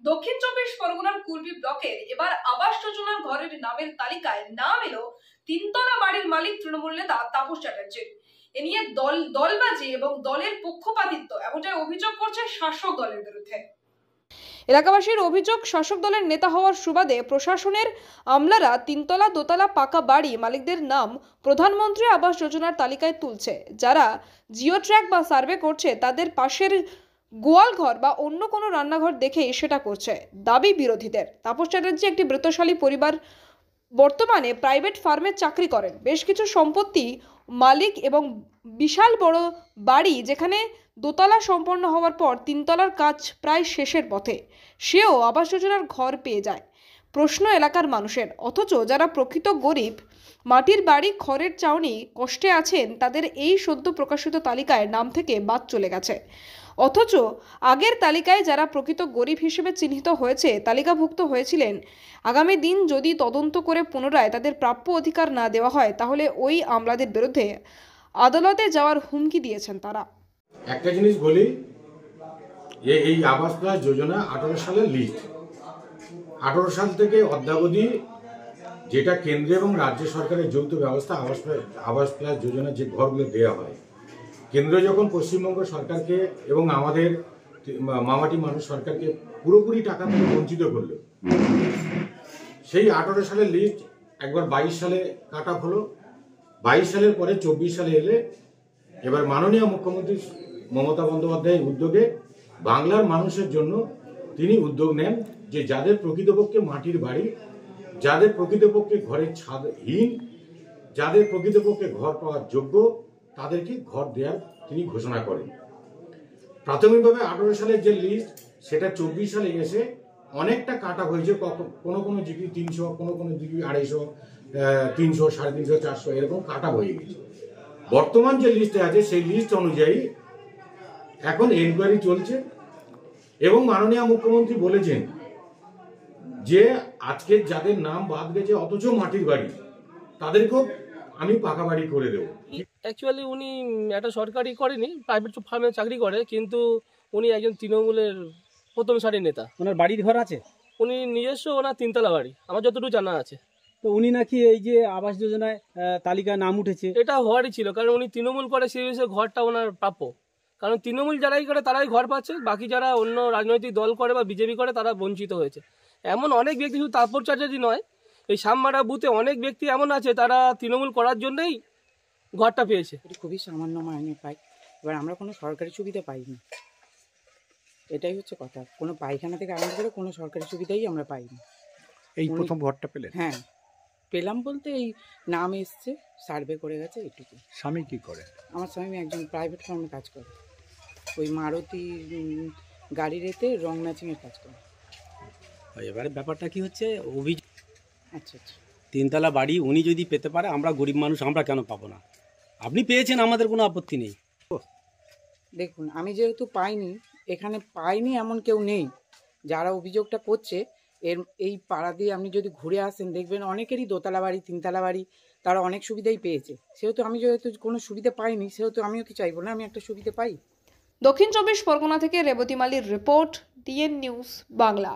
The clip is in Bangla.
দক্ষিণ চব্বিশ পরগনার কুলপি ব্লকের এবার আবাস যোজনার ঘরের নামের তালিকায় নাম এলো তিনতলা বাড়ির মালিক তৃণমূল নেতা তাপস চ্যাটার্জির। এ নিয়ে দলবাজি এবং দলের পক্ষপাতিত্ব এমনটাই অভিযোগ করছে শাসক দলের বিরুদ্ধে। এলাকাবাসীর অভিযোগ, শাসক দলের নেতা হওয়ার সুবাদে প্রশাসনের আমলারা তিনতলা দোতলা পাকা বাড়ি মালিকদের নাম প্রধানমন্ত্রী আবাস যোজনার তালিকায় তুলছে। যারা জিও ট্র্যাক বা সার্ভে করছে তাদের পাশের গোয়াল ঘর বা অন্য কোনো রান্নাঘর দেখেই সেটা করছে। দাবি বিরোধীদের। তাপস চ্যাটার্জি একটি বৃত্তশালী পরিবার, বর্তমানে প্রাইভেট ফার্মে চাকরি করেন, বেশ কিছু সম্পত্তি মালিক এবং বিশাল বড় বাড়ি, যেখানে দোতলা সম্পন্ন হওয়ার পর তিনতলার কাজ প্রায় শেষের পথে। সেও আবাস যোজনার ঘর পেয়ে যায়। প্রশ্ন এলাকার মানুষের, অথচ যারা প্রকৃত গরিব, মাটির বাড়ি, খড়ের চাউনি কষ্টে আছেন, তাদের এই সদ্য প্রকাশিত তালিকায় নাম থেকে বাদ চলে গেছে। অথচ আগের তালিকায় যারা প্রকৃত গরিব হিসেবে চিহ্নিত হয়েছে, তালিকাভুক্ত হয়েছিলেন, আগামী দিন যদি তদন্ত করে পুনরায় তাদের প্রাপ্য অধিকার না দেওয়া হয়, তাহলে ওই আমলাদের বিরুদ্ধে আদালতে যাওয়ার হুমকি দিয়েছেন তারা। একটা জিনিস বলি, এই আবাস প্লাস যোজনা 18 সালের লিস্ট। 18 সাল থেকে অদ্যাবধি যেটা কেন্দ্র এবং রাজ্য সরকারের যৌথ ব্যবস্থা আবাস প্লাস যোজনা যে ঘরগুলো দেওয়া হয়, কেন্দ্র যখন পশ্চিমবঙ্গ সরকারকে এবং আমাদের মামাটি মানুষ সরকারকে পুরোপুরি টাকা থেকে বঞ্চিত করলো, সেই 18 সালের লিস্ট একবার 22 সালে কাট অফ হলো। 22 সালের পরে 24 সালে এলে এবার মাননীয় মুখ্যমন্ত্রী মমতা বন্দ্যোপাধ্যায়ের উদ্যোগে বাংলার মানুষের জন্য তিনি উদ্যোগ নেন যে যাদের প্রকৃতপক্ষে মাটির বাড়ি, যাদের প্রকৃতপক্ষে ঘরের ছাদহীন, যাদের প্রকৃতপক্ষে ঘর পাওয়ার যোগ্য, তাদেরকে ঘর দেওয়ার তিনি ঘোষণা করেন। প্রাথমিকভাবে 18 সালের যে লিস্ট, সেটা 24 সালে এসে অনেকটা কাটা হয়েছে। কোনো কোনো ডিগ্রি 300, কোনো ডিগ্রি 250, 300, 350, 400 এরকম কাটা হয়ে গেছে। বর্তমান যে লিস্টে আছে সেই লিস্ট অনুযায়ী এখন এনকোয়ারি চলছে এবং মাননীয় মুখ্যমন্ত্রী বলেছেন যে আজকে যাদের নাম বাদ গেছে অথচ মাটির বাড়ি, তাদেরকেও আমি পাকা বাড়ি করে দেবো। অ্যাকচুয়ালি উনি একটা সরকারি করেনি, প্রাইভেট ফার্মে চাকরি করে, কিন্তু উনি একজন তৃণমূলের প্রথম সারির নেতা। ওনার বাড়ির ঘর আছে? উনি নিজস্ব ওনার তিনতলা বাড়ি, আমার যতটুকু জানা আছে। তো উনি নাকি এই যে আবাস যোজনায় তালিকায় নাম উঠেছে, এটা হওয়ারই ছিল, কারণ উনি তৃণমূল করে, সেই বিষয়ে ঘরটা ওনার প্রাপ্য। কারণ তৃণমূল যারাই করে তারাই ঘর পাচ্ছে, বাকি যারা অন্য রাজনৈতিক দল করে বা বিজেপি করে তারা বঞ্চিত হয়েছে। এমন অনেক ব্যক্তি, শুধু তাপস চ্যাটার্জি নয়, এই সামমারা বুথে অনেক ব্যক্তি এমন আছে তারা তৃণমূল করার জন্যই ঘরটা পেয়েছে। খুবই সামান্য মাইনে পাই, এবার আমরা কোনো সরকারি সুবিধা পাইনি, এটাই হচ্ছে কথা। কোনো পায়খানা থেকে আরম্ভ করে কোনো সরকারি সুবিধাই আমরা পাইনি। এই প্রথম ঘরটা পেলেন? হ্যাঁ পেলাম, বলতে এই নাম এসছে, সার্ভে করে গেছে, এইটুকু। স্বামী কি করে? আমার স্বামী একজন প্রাইভেট ফার্মে কাজ করে, ওই মারুতি গাড়ির এতে রং ম্যাচিংয়ের কাজ করে। এবারে ব্যাপারটা কি হচ্ছে, অভিযোগ আচ্ছা আচ্ছা, তিনতলা বাড়ি উনি যদি পেতে পারে, আমরা গরিব মানুষ আমরা কেন পাবো না? আপনি পেয়েছেন, আমাদের কোনো আপত্তি নেই। দেখুন আমি যেহেতু পাইনি, এখানে পাইনি এমন কেউ নেই। যারা অভিযোগটা করছে এই পাড়া দিয়ে আপনি যদি ঘুরে আসেন, দেখবেন অনেকেরই দোতলা বাড়ি, তিনতলা বাড়ি, তারা অনেক সুবিধাই পেয়েছে। সেহেতু আমি যেহেতু কোনো সুবিধা পাইনি, সেহেতু আমিও কি চাইবো না আমি একটা সুবিধা পাই। দক্ষিণ চব্বিশ পরগনা থেকে রেবতী মালির রিপোর্ট, DN নিউজ বাংলা।